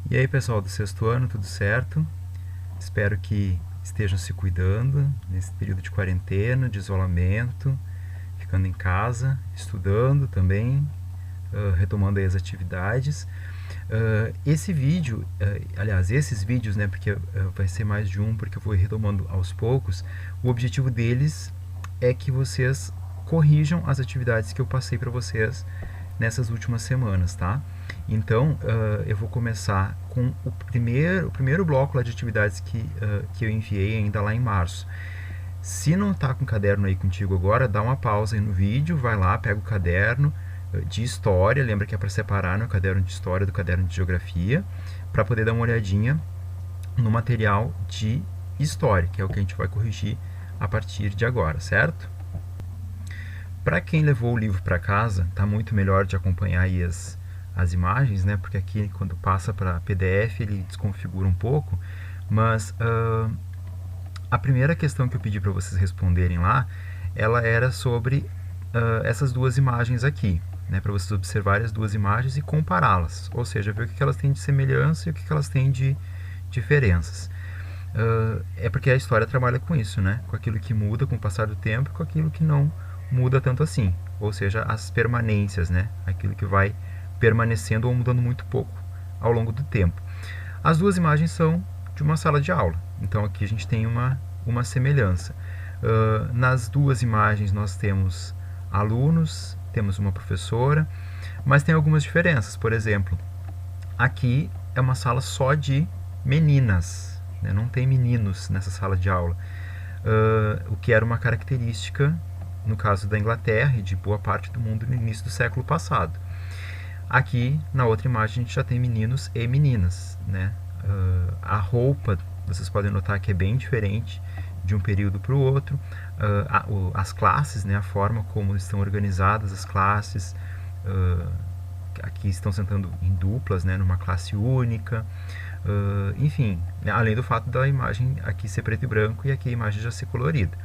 E aí, pessoal do sexto ano, tudo certo? Espero que estejam se cuidando nesse período de quarentena, de isolamento, ficando em casa, estudando também, retomando aí as atividades. Esse vídeo, aliás, esses vídeos, né, porque vai ser mais de um, porque eu vou retomando aos poucos, o objetivo deles é que vocês corrijam as atividades que eu passei para vocês nessas últimas semanas, tá? Então, eu vou começar com o primeiro bloco lá de atividades que eu enviei ainda lá em março. Se não está com o caderno aí contigo agora, dá uma pausa aí no vídeo, vai lá, pega o caderno de história, lembra que é para separar, né, o caderno de história do caderno de geografia, para poder dar uma olhadinha no material de história, que é o que a gente vai corrigir a partir de agora, certo? Para quem levou o livro para casa, tá muito melhor de acompanhar aí as imagens, né? Porque aqui quando passa para PDF ele desconfigura um pouco, mas a primeira questão que eu pedi para vocês responderem lá, ela era sobre essas duas imagens aqui, né? Para vocês observarem as duas imagens e compará-las, ou seja, ver o que elas têm de semelhança e o que elas têm de diferenças. É porque a história trabalha com isso, né? Com aquilo que muda com o passar do tempo e com aquilo que não muda tanto assim. Ou seja, as permanências, né? Aquilo que vai permanecendo ou mudando muito pouco ao longo do tempo. As duas imagens são de uma sala de aula. Então aqui a gente tem uma semelhança. Nas duas imagens nós temos alunos, temos uma professora, mas tem algumas diferenças. Por exemplo, aqui é uma sala só de meninas, né? Não tem meninos nessa sala de aula, o que era uma característica no caso da Inglaterra e de boa parte do mundo no início do século passado. Aqui na outra imagem a gente já tem meninos e meninas, né? A roupa, vocês podem notar que é bem diferente de um período para o outro. As classes, né? A forma como estão organizadas as classes, aqui estão sentando em duplas, né, numa classe única, enfim, né, além do fato da imagem aqui ser preto e branco e aqui a imagem já ser colorida.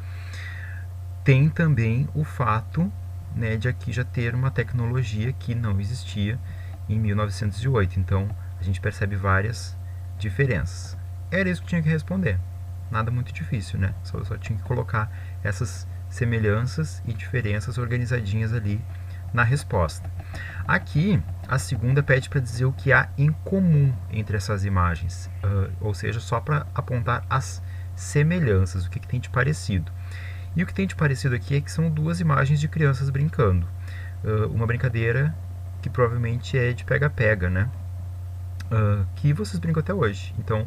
Tem também o fato, né, de aqui já ter uma tecnologia que não existia em 1908, então a gente percebe várias diferenças. Era isso que tinha que responder, nada muito difícil, né? Só tinha que colocar essas semelhanças e diferenças organizadinhas ali na resposta. Aqui, a segunda pede para dizer o que há em comum entre essas imagens, ou seja, só para apontar as semelhanças, o que tem de parecido. E o que tem de parecido aqui é que são duas imagens de crianças brincando. Uma brincadeira que provavelmente é de pega-pega, né? Que vocês brincam até hoje. Então,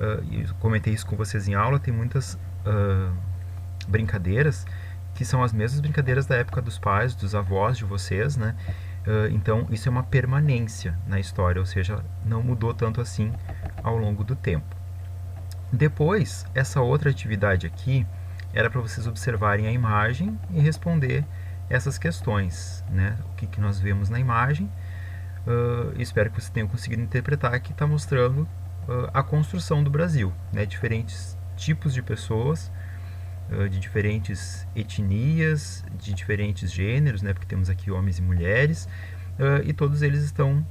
eu comentei isso com vocês em aula, tem muitas brincadeiras que são as mesmas brincadeiras da época dos pais, dos avós de vocês, né? Então, isso é uma permanência na história, ou seja, não mudou tanto assim ao longo do tempo. Depois, essa outra atividade aqui era para vocês observarem a imagem e responder essas questões, né? O que nós vemos na imagem. Espero que vocês tenham conseguido interpretar que está mostrando a construção do Brasil, né? Diferentes tipos de pessoas, de diferentes etnias, de diferentes gêneros, né? Porque temos aqui homens e mulheres, e todos eles estão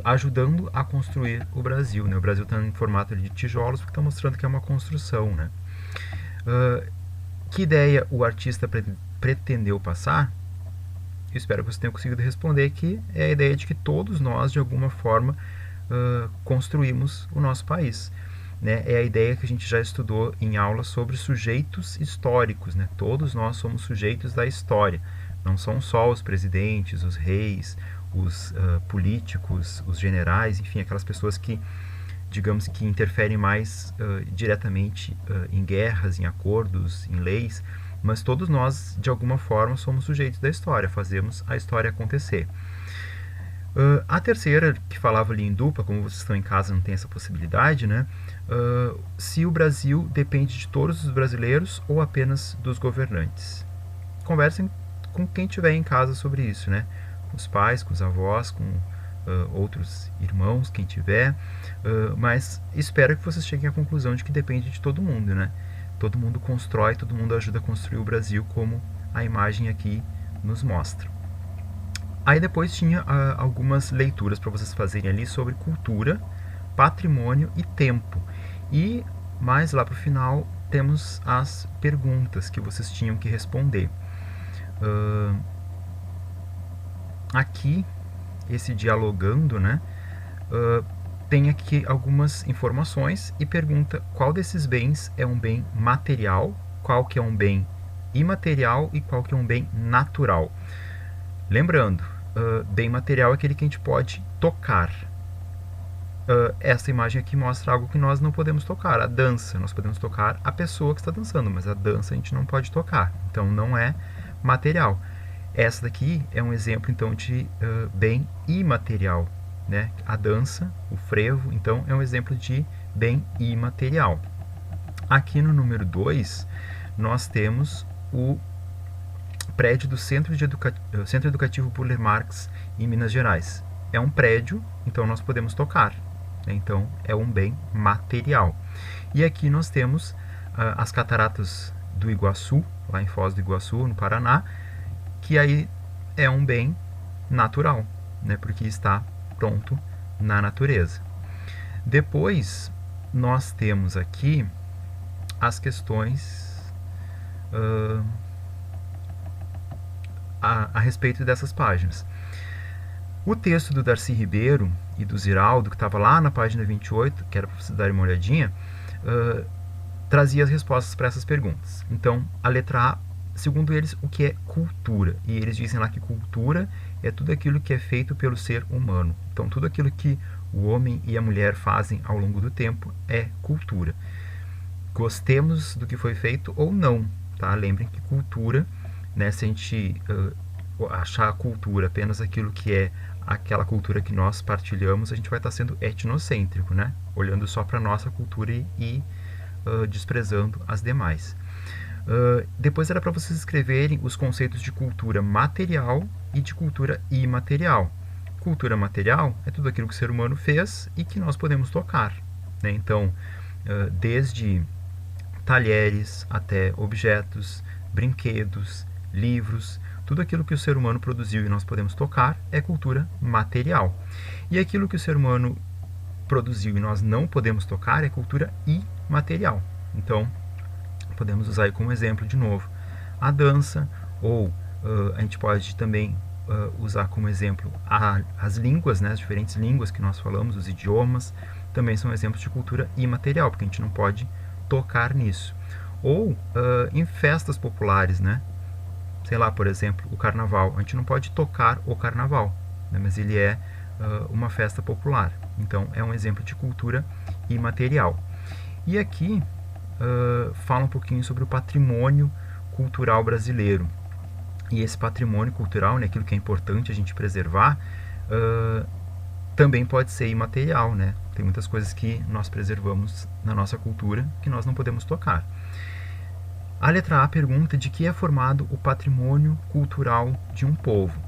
ajudando a construir o Brasil, né? O Brasil está em formato de tijolos porque está mostrando que é uma construção, né? Que ideia o artista pretendeu passar? Eu espero que você tenha conseguido responder, que é a ideia de que todos nós, de alguma forma, construímos o nosso país. Né? É a ideia que a gente já estudou em aula sobre sujeitos históricos. Né? Todos nós somos sujeitos da história. Não são só os presidentes, os reis, os políticos, os generais, enfim, aquelas pessoas que, digamos, que interferem mais diretamente em guerras, em acordos, em leis, mas todos nós, de alguma forma, somos sujeitos da história, fazemos a história acontecer. A terceira, que falava ali em dupla, como vocês estão em casa não tem essa possibilidade, né? Se o Brasil depende de todos os brasileiros ou apenas dos governantes. Conversem com quem tiver em casa sobre isso, né? Com os pais, com os avós, com outros irmãos, quem tiver, mas espero que vocês cheguem à conclusão de que depende de todo mundo, né? Todo mundo constrói, todo mundo ajuda a construir o Brasil, como a imagem aqui nos mostra. Aí depois tinha algumas leituras para vocês fazerem ali sobre cultura, patrimônio e tempo. E mais lá para o final temos as perguntas que vocês tinham que responder. Aqui, esse dialogando, né, tem aqui algumas informações e pergunta qual desses bens é um bem material, qual que é um bem imaterial e qual que é um bem natural. Lembrando, bem material é aquele que a gente pode tocar. Essa imagem aqui mostra algo que nós não podemos tocar, a dança. Nós podemos tocar a pessoa que está dançando, mas a dança a gente não pode tocar, então não é material. Essa daqui é um exemplo, então, de bem imaterial, né? A dança, o frevo, então, é um exemplo de bem imaterial. Aqui no número 2, nós temos o prédio do Centro Educativo Burle Marx, em Minas Gerais. É um prédio, então nós podemos tocar. Então, é um bem material. E aqui nós temos as cataratas do Iguaçu, lá em Foz do Iguaçu, no Paraná, que aí é um bem natural, né, porque está pronto na natureza. Depois, nós temos aqui as questões a respeito dessas páginas. O texto do Darcy Ribeiro e do Ziraldo, que estava lá na página 28, que era para vocês darem uma olhadinha, trazia as respostas para essas perguntas. Então, a letra A, segundo eles, o que é cultura? E eles dizem lá que cultura é tudo aquilo que é feito pelo ser humano. Então, tudo aquilo que o homem e a mulher fazem ao longo do tempo é cultura. Gostemos do que foi feito ou não, tá? Lembrem que cultura, né, se a gente achar a cultura apenas aquilo que é aquela cultura que nós partilhamos, a gente vai estar sendo etnocêntrico, né? Olhando só para a nossa cultura e desprezando as demais. Depois era para vocês escreverem os conceitos de cultura material e de cultura imaterial. Cultura material é tudo aquilo que o ser humano fez e que nós podemos tocar, né? Então, desde talheres até objetos, brinquedos, livros, tudo aquilo que o ser humano produziu e nós podemos tocar é cultura material. E aquilo que o ser humano produziu e nós não podemos tocar é cultura imaterial. Então, podemos usar aí como exemplo, de novo, a dança, ou a gente pode também usar como exemplo as línguas, né, as diferentes línguas que nós falamos, os idiomas, também são exemplos de cultura imaterial, porque a gente não pode tocar nisso. Ou em festas populares, né? Sei lá, por exemplo, o carnaval. A gente não pode tocar o carnaval, né, mas ele é uma festa popular. Então, é um exemplo de cultura imaterial. E aqui fala um pouquinho sobre o patrimônio cultural brasileiro. E esse patrimônio cultural, né, aquilo que é importante a gente preservar, também pode ser imaterial, né? Tem muitas coisas que nós preservamos na nossa cultura que nós não podemos tocar. A letra A pergunta de que é formado o patrimônio cultural de um povo.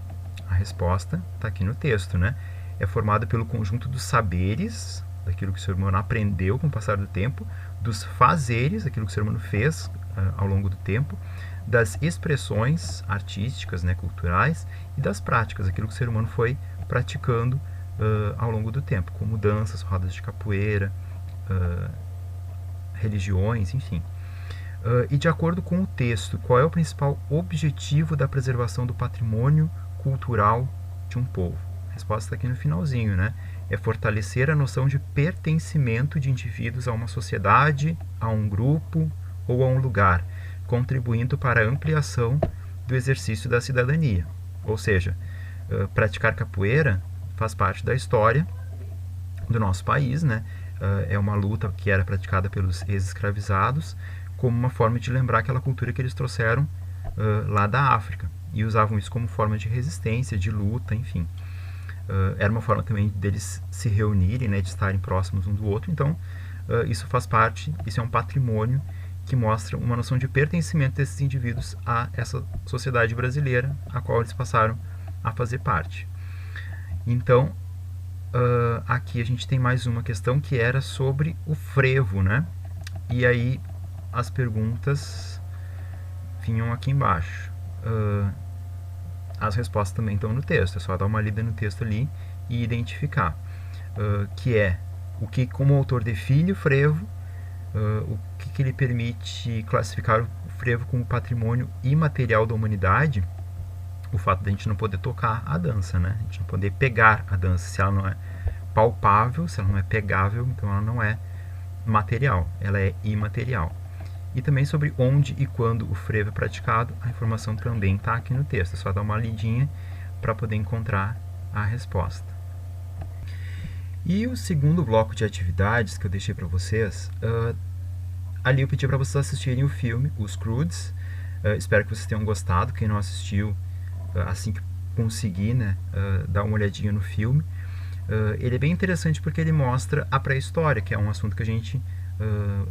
A resposta está aqui no texto, né? É formado pelo conjunto dos saberes, daquilo que o ser humano aprendeu com o passar do tempo, dos fazeres, aquilo que o ser humano fez ao longo do tempo, das expressões artísticas, né, culturais, e das práticas, aquilo que o ser humano foi praticando ao longo do tempo, como danças, rodas de capoeira, religiões, enfim. E de acordo com o texto, qual é o principal objetivo da preservação do patrimônio cultural de um povo? A resposta está aqui no finalzinho, né? É fortalecer a noção de pertencimento de indivíduos a uma sociedade, a um grupo ou a um lugar, contribuindo para a ampliação do exercício da cidadania. Ou seja, praticar capoeira faz parte da história do nosso país, né? É uma luta que era praticada pelos ex-escravizados, como uma forma de lembrar aquela cultura que eles trouxeram lá da África, e usavam isso como forma de resistência, de luta, enfim. Era uma forma também deles se reunirem, né, de estarem próximos um do outro. Então, isso faz parte, isso é um patrimônio que mostra uma noção de pertencimento desses indivíduos a essa sociedade brasileira, a qual eles passaram a fazer parte. Então, aqui a gente tem mais uma questão que era sobre o frevo, né? E aí as perguntas vinham aqui embaixo. As respostas também estão no texto, é só dar uma lida no texto ali e identificar. Que é o que, como o autor define o frevo, o que ele permite classificar o frevo como patrimônio imaterial da humanidade, o fato de a gente não poder tocar a dança, né? A gente não poder pegar a dança. Se ela não é palpável, se ela não é pegável, então ela não é material, ela é imaterial. E também sobre onde e quando o frevo é praticado, a informação também está aqui no texto. É só dar uma lidinha para poder encontrar a resposta. E o segundo bloco de atividades que eu deixei para vocês, ali eu pedi para vocês assistirem o filme, Os Croods. Espero que vocês tenham gostado. Quem não assistiu, assim que conseguir, né, dá uma olhadinha no filme. Ele é bem interessante porque ele mostra a pré-história, que é um assunto que a gente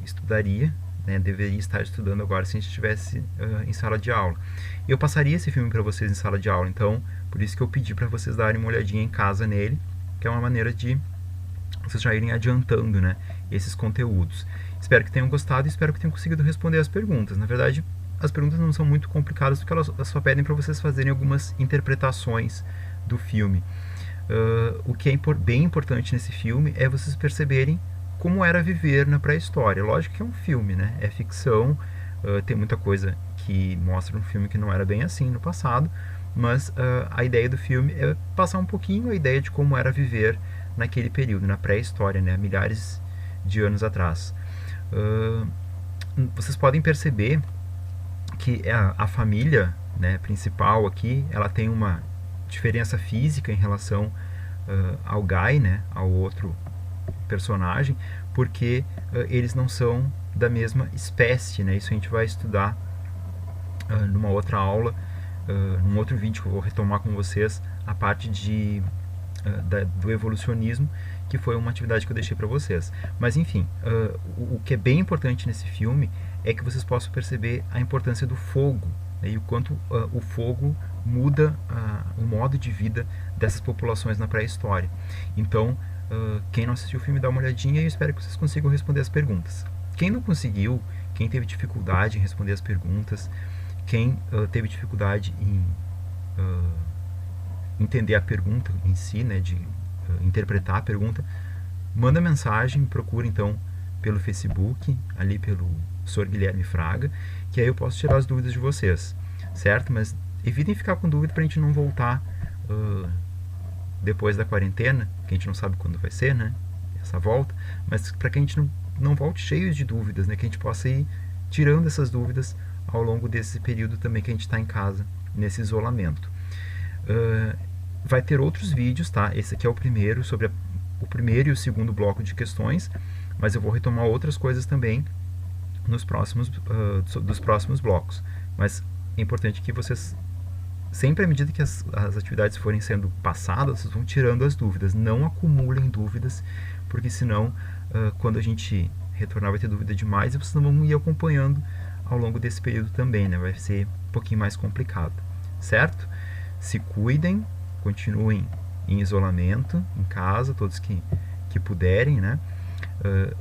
estudaria, né, deveria estar estudando agora se a gente estivesse em sala de aula. Eu passaria esse filme para vocês em sala de aula, então por isso que eu pedi para vocês darem uma olhadinha em casa nele, que é uma maneira de vocês já irem adiantando, né, esses conteúdos. Espero que tenham gostado e espero que tenham conseguido responder as perguntas. Na verdade, as perguntas não são muito complicadas porque elas só pedem para vocês fazerem algumas interpretações do filme. O que é bem importante nesse filme é vocês perceberem como era viver na pré-história. Lógico que é um filme, né? É ficção, tem muita coisa que mostra no filme que não era bem assim no passado, mas a ideia do filme é passar um pouquinho a ideia de como era viver naquele período, na pré-história, né? Milhares de anos atrás. Vocês podem perceber que a família, né, principal aqui, ela tem uma diferença física em relação ao Guy, né, ao outro personagem, porque eles não são da mesma espécie, né? Isso a gente vai estudar numa outra aula, num outro vídeo que eu vou retomar com vocês a parte do evolucionismo, que foi uma atividade que eu deixei para vocês. Mas enfim, o que é bem importante nesse filme é que vocês possam perceber a importância do fogo, né, e o quanto o fogo muda o modo de vida dessas populações na pré-história. Então, quem não assistiu o filme, dá uma olhadinha e eu espero que vocês consigam responder as perguntas. Quem não conseguiu, quem teve dificuldade em responder as perguntas, quem teve dificuldade em entender a pergunta em si, né, de interpretar a pergunta, manda mensagem, procura então pelo Facebook, ali pelo Sr. Guilherme Fraga, que aí eu posso tirar as dúvidas de vocês, certo? Mas evitem ficar com dúvida para a gente não voltar depois da quarentena, que a gente não sabe quando vai ser, né, essa volta, mas para que a gente não volte cheio de dúvidas, né, que a gente possa ir tirando essas dúvidas ao longo desse período também que a gente está em casa, nesse isolamento. Vai ter outros vídeos, tá? Esse aqui é o primeiro, sobre o primeiro e o segundo bloco de questões, mas eu vou retomar outras coisas também nos próximos, dos próximos blocos. Mas é importante que vocês, sempre à medida que as atividades forem sendo passadas, vocês vão tirando as dúvidas. Não acumulem dúvidas, porque senão, quando a gente retornar, vai ter dúvida demais e vocês não vão ir acompanhando ao longo desse período também, né? Vai ser um pouquinho mais complicado, certo? Se cuidem, continuem em isolamento, em casa, todos que puderem, né?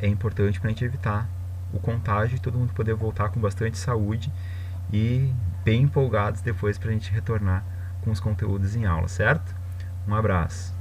É importante para a gente evitar o contágio e todo mundo poder voltar com bastante saúde e bem empolgados depois para a gente retornar com os conteúdos em aula, certo? Um abraço!